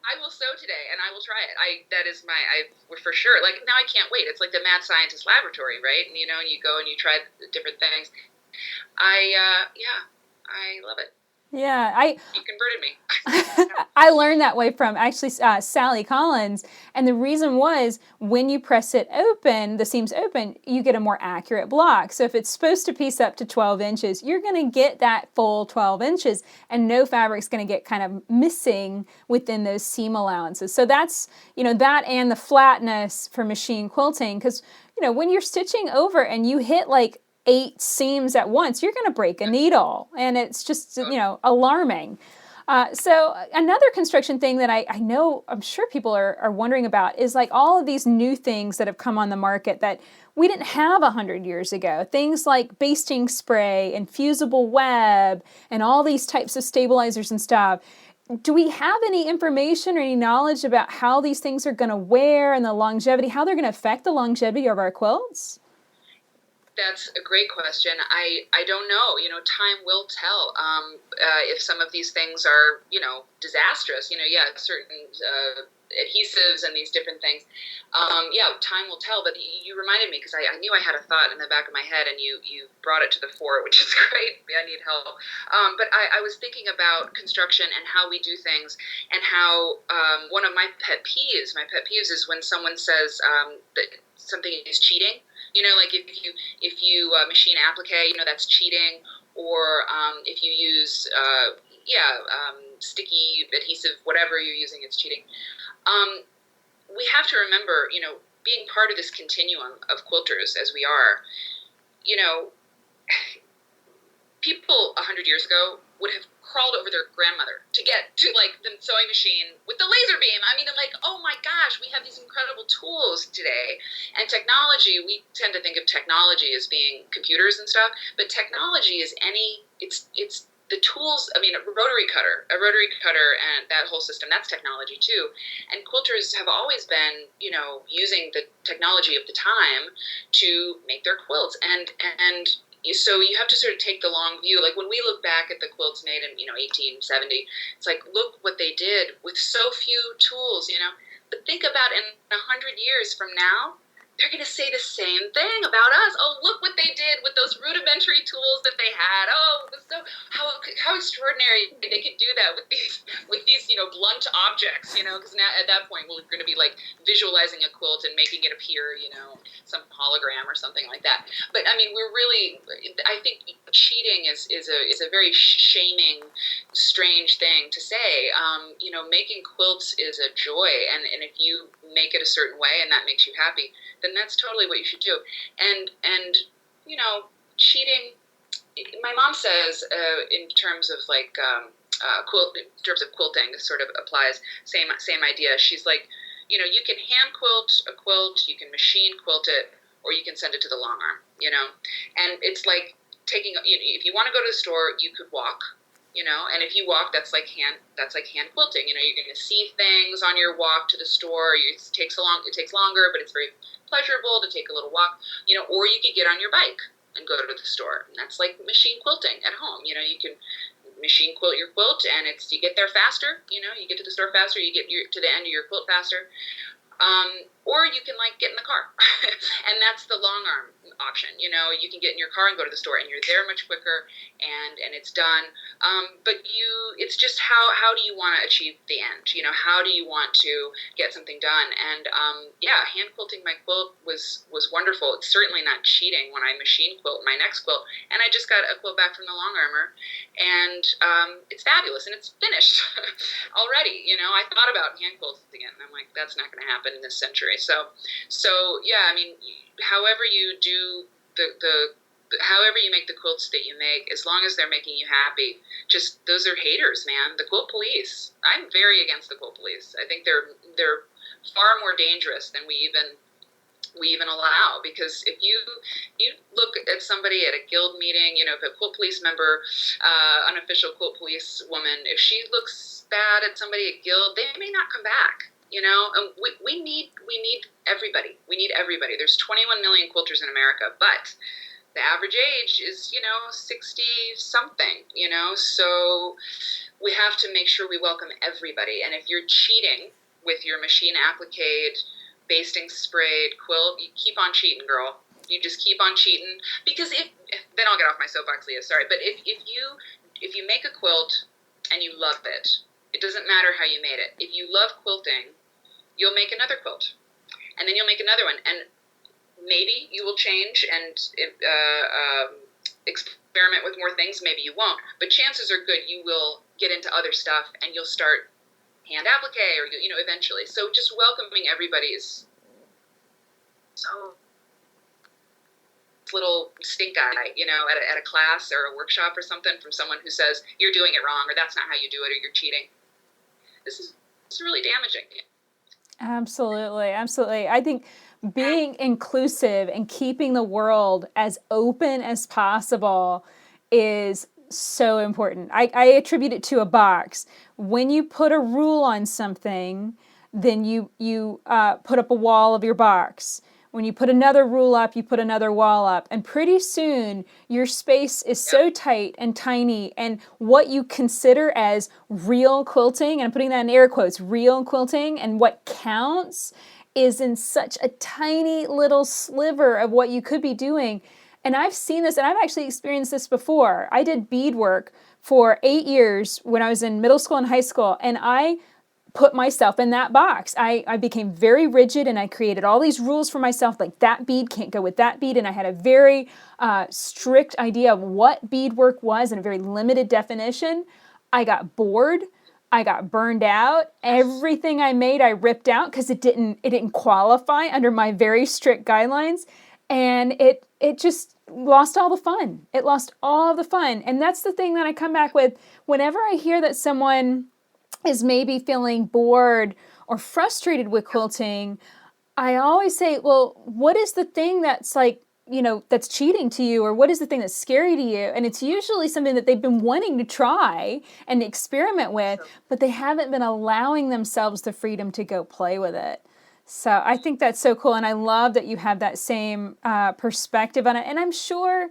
[SPEAKER 2] I will sew today, and I will try it. That is for sure. Like, now I can't wait. It's like the mad scientist laboratory, right? And and you go and you try different things. I love it.
[SPEAKER 1] Yeah,
[SPEAKER 2] You converted me.
[SPEAKER 1] I learned that way from actually Sally Collins, and the reason was when you press it open, the seams open, you get a more accurate block. So if it's supposed to piece up to 12 inches, you're going to get that full 12 inches, and no fabric's going to get kind of missing within those seam allowances. So that's, that and the flatness for machine quilting, because, when you're stitching over and you hit like 8 seams at once, you're going to break a needle, and it's just, alarming. So another construction thing that I know, I'm sure people are wondering about is like all of these new things that have come on the market that we didn't have 100 years ago. Things like basting spray and fusible web and all these types of stabilizers and stuff. Do we have any information or any knowledge about how these things are going to wear and the longevity, how they're going to affect the longevity of our quilts?
[SPEAKER 2] That's a great question. I don't know. Time will tell. If some of these things are, disastrous. Certain adhesives and these different things. Time will tell. But you reminded me, because I knew I had a thought in the back of my head, and you brought it to the fore, which is great. I need help. But I was thinking about construction and how we do things, and how one of my pet peeves is when someone says that something is cheating. Like if you machine applique, that's cheating. Or if you use sticky adhesive, whatever you're using, it's cheating. We have to remember, being part of this continuum of quilters as we are, people 100 years ago would have crawled over their grandmother to get to like the sewing machine with the laser beam. I mean, like, oh my gosh, we have these incredible tools today. And technology, we tend to think of technology as being computers and stuff, but technology is it's the tools. I mean, a rotary cutter and that whole system, that's technology too. And quilters have always been, using the technology of the time to make their quilts. And so you have to sort of take the long view. Like when we look back at the quilts made in 1870, it's like, look what they did with so few tools. But think about in 100 years from now, they're going to say the same thing about us. Oh, look what they did with those rudimentary tools that they had. Oh, so how extraordinary they could do that with these blunt objects. Because now at that point we're going to be like visualizing a quilt and making it appear, some hologram or something like that. But I mean, I think cheating is a very shaming, strange thing to say. Making quilts is a joy, and if you make it a certain way and that makes you happy, then that's totally what you should do. And cheating, my mom says, in terms of like in terms of quilting, this sort of applies. Same idea. She's like, you can hand quilt a quilt, you can machine quilt it, or you can send it to the long arm. And it's like taking. If you want to go to the store, you could walk. And if you walk, that's like hand quilting. You're going to see things on your walk to the store. It takes longer, but it's very pleasurable to take a little walk. Or you could get on your bike and go to the store. And that's like machine quilting at home. You can machine quilt your quilt, and you get there faster. You get to the store faster. You get to the end of your quilt faster. Or you can like get in the car, and that's the long arm option. You can get in your car and go to the store, and you're there much quicker, and it's done. But it's just how do you want to achieve the end? How do you want to get something done? And hand quilting my quilt was wonderful. It's certainly not cheating when I machine quilt my next quilt, and I just got a quilt back from the long armor, and it's fabulous, and it's finished already. I thought about hand quilting it, and I'm like, that's not going to happen in this century. So yeah, I mean, however you do however you make the quilts that you make, as long as they're making you happy, just those are haters, man. The quilt police. I'm very against the quilt police. I think they're far more dangerous than we even allow. Because if you look at somebody at a guild meeting, if a quilt police member, unofficial quilt police woman, if she looks bad at somebody at guild, they may not come back. And we need everybody. We need everybody. There's 21 million quilters in America, but the average age is 60 something. So we have to make sure we welcome everybody. And if you're cheating with your machine appliqued, basting sprayed quilt, you keep on cheating, girl. You just keep on cheating. Because then I'll get off my soapbox, Leah, sorry, but if you make a quilt and you love it, it doesn't matter how you made it. If you love quilting, you'll make another quilt, and then you'll make another one, and maybe you will change and experiment with more things. Maybe you won't, but chances are good you will get into other stuff, and you'll start hand applique, or eventually. So just welcoming everybody is so little stink eye, at a class or a workshop or something from someone who says you're doing it wrong, or that's not how you do it, or you're cheating. It's really damaging.
[SPEAKER 1] Absolutely. Absolutely. I think being inclusive and keeping the world as open as possible is so important. I attribute it to a box. When you put a rule on something, then you put up a wall of your box. When you put another rule up, you put another wall up. And pretty soon, your space is so tight and tiny. And what you consider as real quilting, and I'm putting that in air quotes, real quilting, and what counts is in such a tiny little sliver of what you could be doing. And I've seen this, and I've actually experienced this before. I did beadwork for 8 years when I was in middle school and high school, and I put myself in that box. I became very rigid, and I created all these rules for myself, like that bead can't go with that bead, and I had a very strict idea of what beadwork was and a very limited definition. I got bored. I got burned out. Everything I made, I ripped out because it didn't qualify under my very strict guidelines, and it just lost all the fun. It lost all the fun, and that's the thing that I come back with whenever I hear that someone is maybe feeling bored or frustrated with quilting. I always say, well, what is the thing that's that's cheating to you, or what is the thing that's scary to you? And it's usually something that they've been wanting to try and experiment with, but they haven't been allowing themselves the freedom to go play with it. So I think that's so cool, and I love that you have that same perspective on it. And I'm sure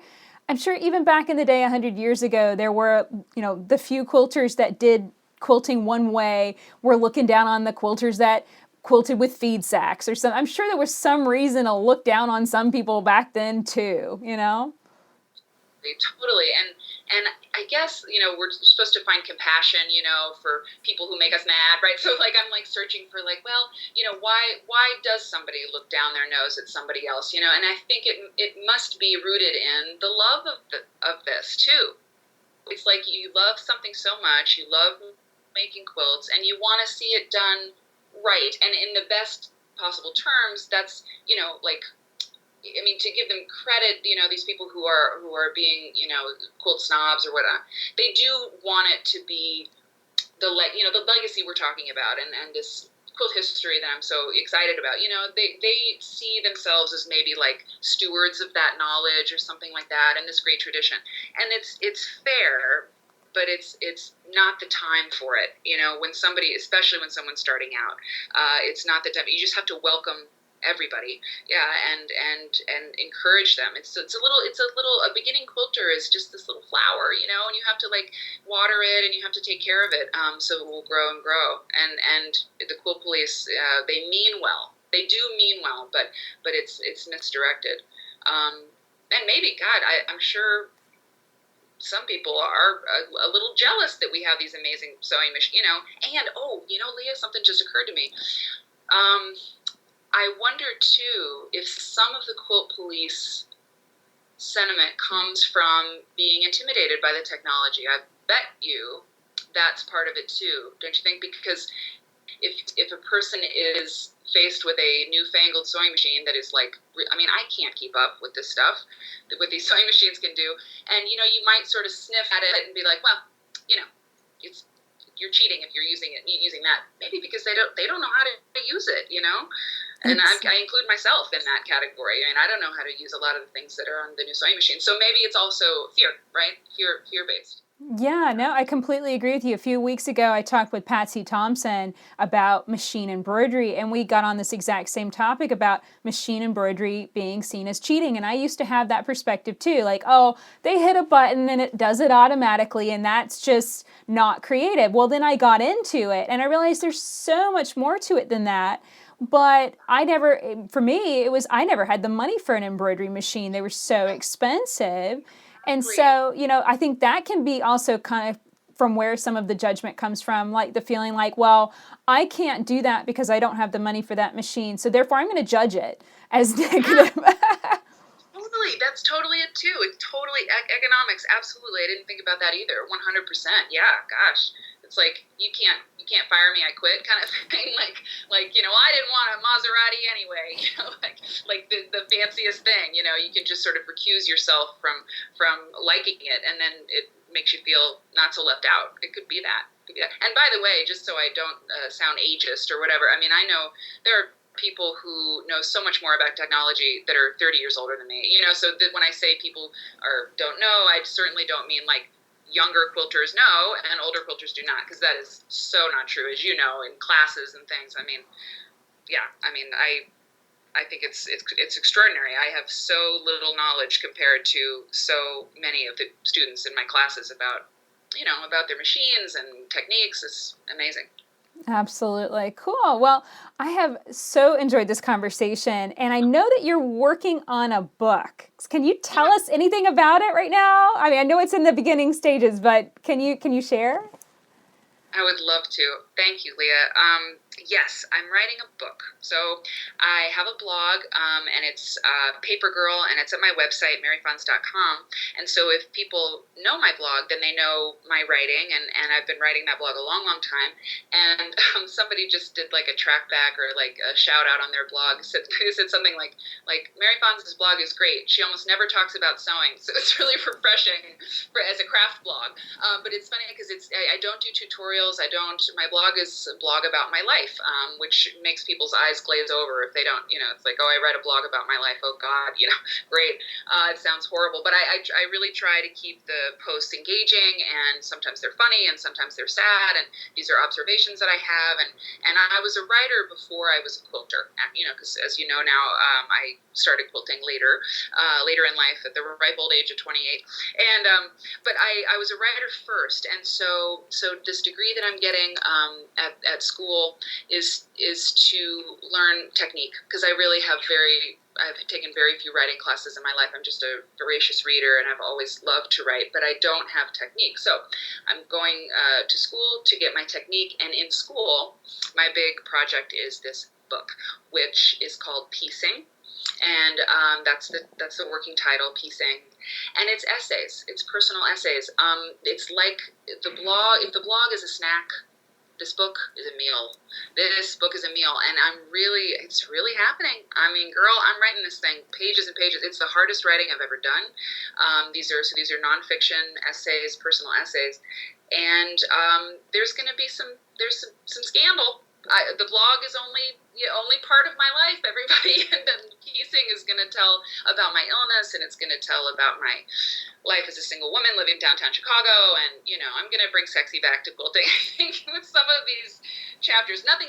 [SPEAKER 1] even back in the day, 100 years ago, there were the few quilters that did quilting one way were looking down on the quilters that quilted with feed sacks or something. I'm sure there was some reason to look down on some people back then too,
[SPEAKER 2] Totally. And I guess, we're supposed to find compassion, for people who make us mad, right? So I'm searching for why does somebody look down their nose at somebody else, and I think it must be rooted in the love of this too. It's like you love something so much, you love making quilts, and you want to see it done right and in the best possible terms. That's to give them credit, these people who are being quilt snobs or whatnot, they do want it to be the legacy we're talking about, and this quilt history that I'm so excited about. They see themselves as maybe like stewards of that knowledge or something like that, and this great tradition, and it's fair. But it's not the time for it, especially when someone's starting out. It's not the time. You just have to welcome everybody, and encourage them. It's a beginning quilter is just this little flower, and you have to water it, and you have to take care of it, so it will grow and grow. And the quilt police, they mean well. They do mean well, but it's misdirected. And maybe, God, I'm sure some people are a little jealous that we have these amazing sewing machines, and Leah, something just occurred to me. I wonder too if some of the quilt police sentiment comes from being intimidated by the technology. I bet you that's part of it too, don't you think? Because if a person is faced with a newfangled sewing machine that is I can't keep up with this stuff, what these sewing machines can do, and you might sort of sniff at it and be like, well, it's you're cheating if you're using that. Maybe because they don't know how to use it, you know. And
[SPEAKER 1] It's
[SPEAKER 2] I include myself in that category. I mean, I don't know how to use a lot of the things that are on the new sewing machine. So maybe it's also fear, right? Fear based.
[SPEAKER 1] Yeah, no, I completely agree with you. A few weeks ago, I talked with Patsy Thompson about machine embroidery, and we got on this exact same topic about machine embroidery being seen as cheating. And I used to have that perspective too, like, oh, they hit a button and it does it automatically, and that's just not creative. Well, then I got into it, and I realized there's so much more to it than that. But for me, it was, I never had the money for an embroidery machine. They were so expensive. And
[SPEAKER 2] Exactly.
[SPEAKER 1] so, I think that can be also kind of from where some of the judgment comes from, like the feeling like, well, I can't do that because I don't have the money for that machine. So therefore, I'm going to judge it as
[SPEAKER 2] Yeah.
[SPEAKER 1] negative.
[SPEAKER 2] Totally, that's totally it too. It's totally economics. Absolutely, I didn't think about that either. 100%. Yeah, gosh, it's like you can't fire me. I quit, kind of thing. Like I didn't want a Maserati anyway. Like the fanciest thing. You can just sort of recuse yourself from liking it, and then it makes you feel not so left out. It could be that. And by the way, just so I don't sound ageist or whatever, I mean I know there are people who know so much more about technology that are 30 years older than me. So that when I say people don't know, I certainly don't mean like younger quilters know and older quilters do not, because that is so not true, as you know, in classes and things. I mean, yeah, I mean, I think it's extraordinary. I have so little knowledge compared to so many of the students in my classes about about their machines and techniques. It's amazing.
[SPEAKER 1] Absolutely. Cool. Well, I have so enjoyed this conversation, and I know that you're working on a book. Can you tell us anything about it right now? I mean, I know it's in the beginning stages, but can you share?
[SPEAKER 2] I would love to. Thank you, Leah. Yes, I'm writing a book. So I have a blog, and it's Paper Girl, and it's at my website, maryfons.com. And so if people know my blog, then they know my writing, and I've been writing that blog a long, long time. And somebody just did like a track back or like a shout out on their blog, said something like Mary Fons' blog is great. She almost never talks about sewing, so it's really refreshing as a craft blog. But it's funny because I don't do tutorials. My blog is a blog about my life, which makes people's eyes glaze over if they don't, it's like, oh, I read a blog about my life. Oh God, great. It sounds horrible, but I really try to keep the posts engaging, and sometimes they're funny and sometimes they're sad. And these are observations that I have. And I was a writer before I was a quilter, because as you know now, I started quilting later in life at the ripe old age of 28. And, but I was a writer first. And so this degree that I'm getting at school is to learn technique, because I've taken very few writing classes in my life. I'm just a voracious reader, and I've always loved to write, but I don't have technique. So I'm going to school to get my technique, and in school, my big project is this book, which is called Piecing, and that's the working title, Piecing. And it's essays. It's personal essays. It's like the blog. If the blog is a snack, this book is a meal. This book is a meal, and it's really happening. I mean, girl, I'm writing this thing pages and pages. It's the hardest writing I've ever done. These are nonfiction essays, personal essays, and there's going to be some scandal. The blog is only part of my life, everybody, and then Piecing is going to tell about my illness, and it's going to tell about my life as a single woman living downtown Chicago, and I'm going to bring sexy back to quilting. I think with some of these chapters, nothing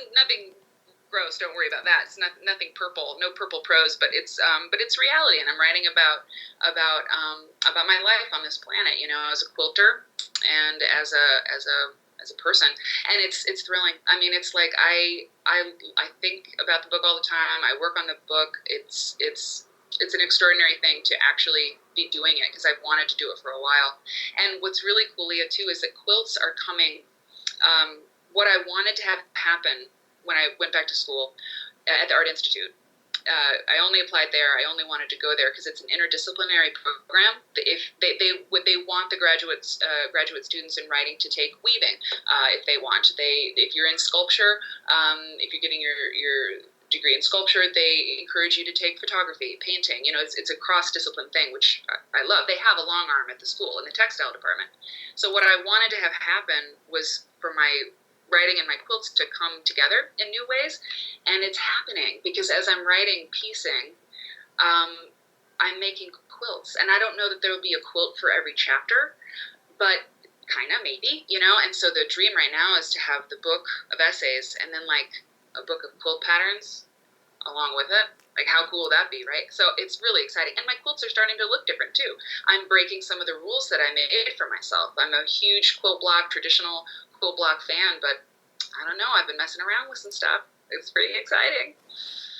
[SPEAKER 2] gross. Don't worry about that. It's nothing purple, no purple prose, but it's reality, and I'm writing about my life on this planet, as a quilter and as a person, and it's thrilling. I mean, it's like I think about the book all the time. I work on the book. It's an extraordinary thing to actually be doing it, because I've wanted to do it for a while. And what's really cool, Leah, too, is that quilts are coming. What I wanted to have happen when I went back to school at the Art Institute, I only applied there. I only wanted to go there because it's an interdisciplinary program. If they want the graduate students in writing to take weaving, if they want. If you're in sculpture, if you're getting your degree in sculpture, they encourage you to take photography, painting. It's a cross-discipline thing, which I love. They have a long arm at the school in the textile department. So what I wanted to have happen was for my writing and my quilts to come together in new ways, and it's happening because as I'm writing piecing, I'm making quilts, and I don't know that there will be a quilt for every chapter, but kind of maybe, and so the dream right now is to have the book of essays and then like a book of quilt patterns along with it. Like, how cool would that be, right? So it's really exciting, and my quilts are starting to look different too. I'm breaking some of the rules that I made for myself. I'm a huge traditional quilt block fan, but I don't know, I've been messing around with some stuff. It's pretty exciting.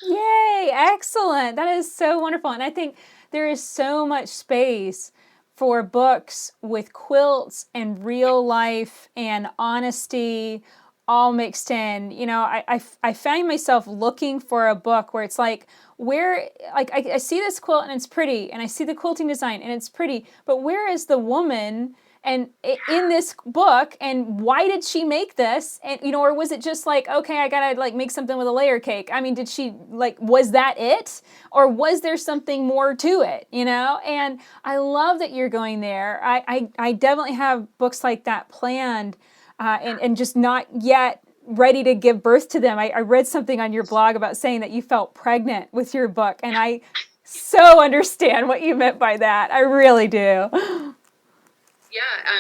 [SPEAKER 1] Yay, excellent. That is so wonderful. And I think there is so much space for books with quilts and real life and honesty all mixed in. I find myself looking for a book where it's like, I see this quilt and it's pretty, and I see the quilting design and it's pretty, but where is the woman and in this book, and why did she make this? And or was it just like, okay, I gotta like make something with a layer cake? I mean, did she was that it, or was there something more to it? And I love that you're going there. I definitely have books like that planned, and just not yet ready to give birth to them. I read something on your blog about saying that you felt pregnant with your book, and I so understand what you meant by that. I really do.
[SPEAKER 2] Yeah,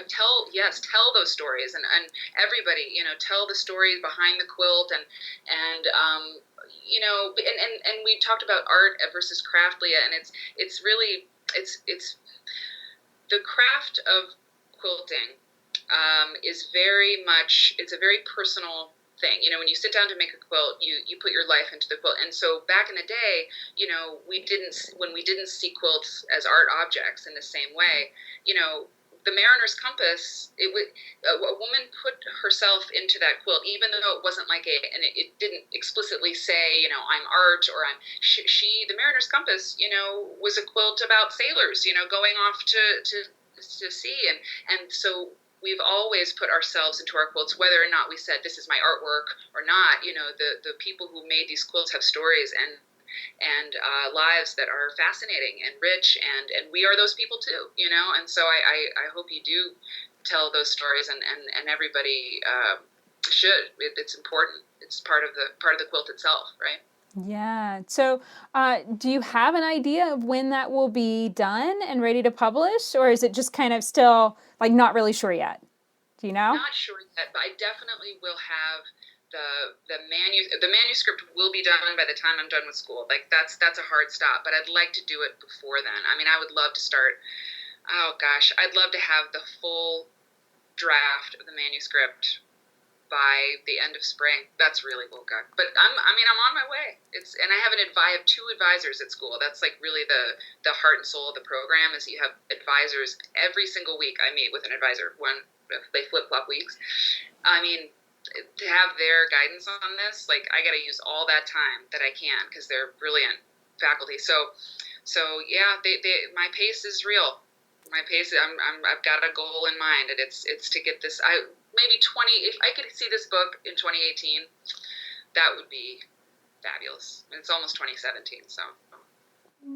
[SPEAKER 2] tell those stories, and everybody, tell the stories behind the quilt, and we talked about art versus craft, Leah, and it's really it's the craft of quilting is very much, it's a very personal thing. When you sit down to make a quilt, you put your life into the quilt. And so back in the day, when we didn't see quilts as art objects in the same way, the mariner's compass, a woman put herself into that quilt, even though it wasn't like and it didn't explicitly say, I'm art, or the mariner's compass, was a quilt about sailors, going off to sea. And so we've always put ourselves into our quilts, whether or not we said this is my artwork or not. The people who made these quilts have stories and lives that are fascinating and rich, and we are those people too, and so I hope you do tell those stories, and everybody should. It's important. It's part of the quilt itself, right?
[SPEAKER 1] Yeah. So, do you have an idea of when that will be done and ready to publish, or is it just kind of still like not really sure yet? Do you know?
[SPEAKER 2] Not sure yet, but I definitely will have the manuscript will be done by the time I'm done with school. Like that's a hard stop, but I'd like to do it before then. I mean, I would love to start. Oh gosh, I'd love to have the full draft of the manuscript by the end of spring. That's really well done. But I'm on my way. And I have I have 2 advisors at school. That's like really the heart and soul of the program, is you have advisors every single week. I meet with an advisor when they flip-flop weeks. I mean, to have their guidance on this, like I got to use all that time that I can, because they're brilliant faculty. So yeah, my pace is real. My pace, I've got a goal in mind, and it's to get this. Maybe 20. If I could see this book in 2018, that would be fabulous. And it's almost 2017, so.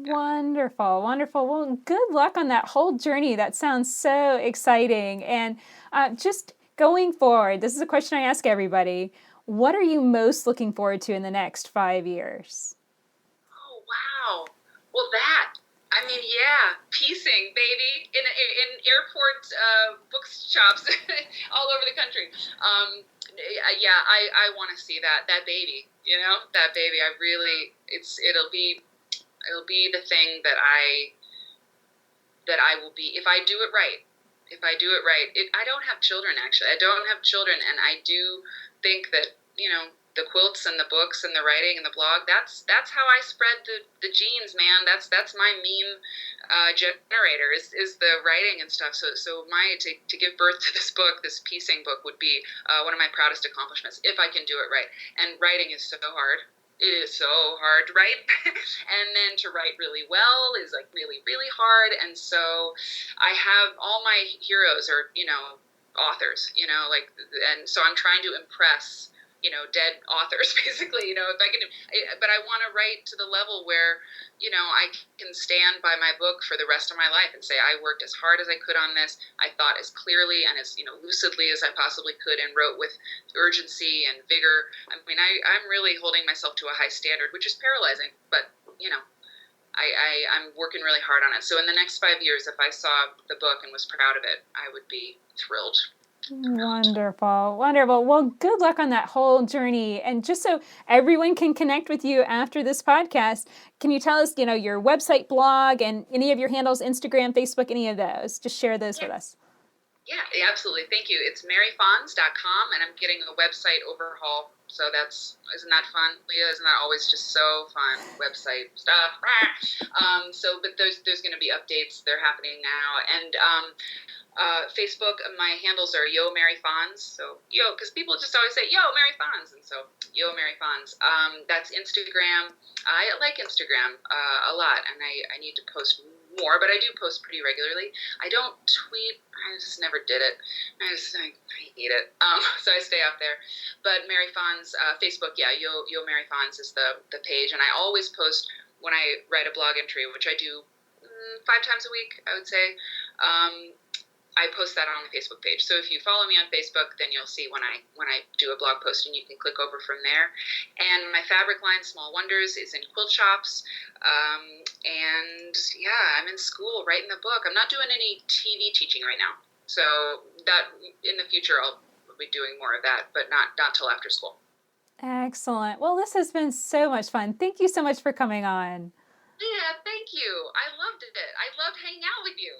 [SPEAKER 1] Yeah. Wonderful, wonderful. Well, good luck on that whole journey. That sounds so exciting. And just going forward, this is a question I ask everybody. What are you most looking forward to in the next 5 years?
[SPEAKER 2] Oh, wow. Well, yeah, piecing, baby, in airport bookshops all over the country. Yeah, I want to see that baby. That baby. I really, it'll be the thing that I will be if I do it right. If I do it right, I don't have children, actually. I don't have children, and I do think that the quilts and the books and the writing and the blog, that's how I spread the genes, man. That's my meme generator is the writing and stuff. So to give birth to this book, this piecing book, would be one of my proudest accomplishments if I can do it right. And writing is so hard. It is so hard to write, and then to write really well is like really, really hard. And so I have all my heroes are authors, and so I'm trying to impress dead authors, basically. If I can, but I want to write to the level where, I can stand by my book for the rest of my life and say I worked as hard as I could on this. I thought as clearly and as lucidly as I possibly could, and wrote with urgency and vigor. I mean, I'm really holding myself to a high standard, which is paralyzing, but I'm working really hard on it. So in the next 5 years, if I saw the book and was proud of it, I would be thrilled.
[SPEAKER 1] Wonderful, wonderful. Well, good luck on that whole journey. And just so everyone can connect with you after this podcast, can you tell us, your website, blog, and any of your handles, Instagram, Facebook, any of those? Just share those with us.
[SPEAKER 2] Yeah, absolutely. Thank you. It's maryfons.com, and I'm getting a website overhaul. So isn't that fun, Leah? Isn't that always just so fun? Website stuff. But there's going to be updates. They're happening now. And Facebook, my handles are Yo Mary Fons. So because people just always say Yo Mary Fons, and so Yo Mary Fons. That's Instagram. I like Instagram a lot, and I need to post more, but I do post pretty regularly. I don't tweet. I just never did it. I hate it. So I stay off there. But Mary Fons, Facebook, Yo Mary Fons is the page, and I always post when I write a blog entry, which I do 5 times a week, I would say. I post that on the Facebook page. So if you follow me on Facebook, then you'll see when I do a blog post, and you can click over from there. And my fabric line, Small Wonders, is in quilt shops. And I'm in school writing the book. I'm not doing any TV teaching right now. So that in the future I'll be doing more of that, but not till after school.
[SPEAKER 1] Excellent. Well, this has been so much fun. Thank you so much for coming on.
[SPEAKER 2] Yeah, thank you. I loved it. I loved hanging out with you.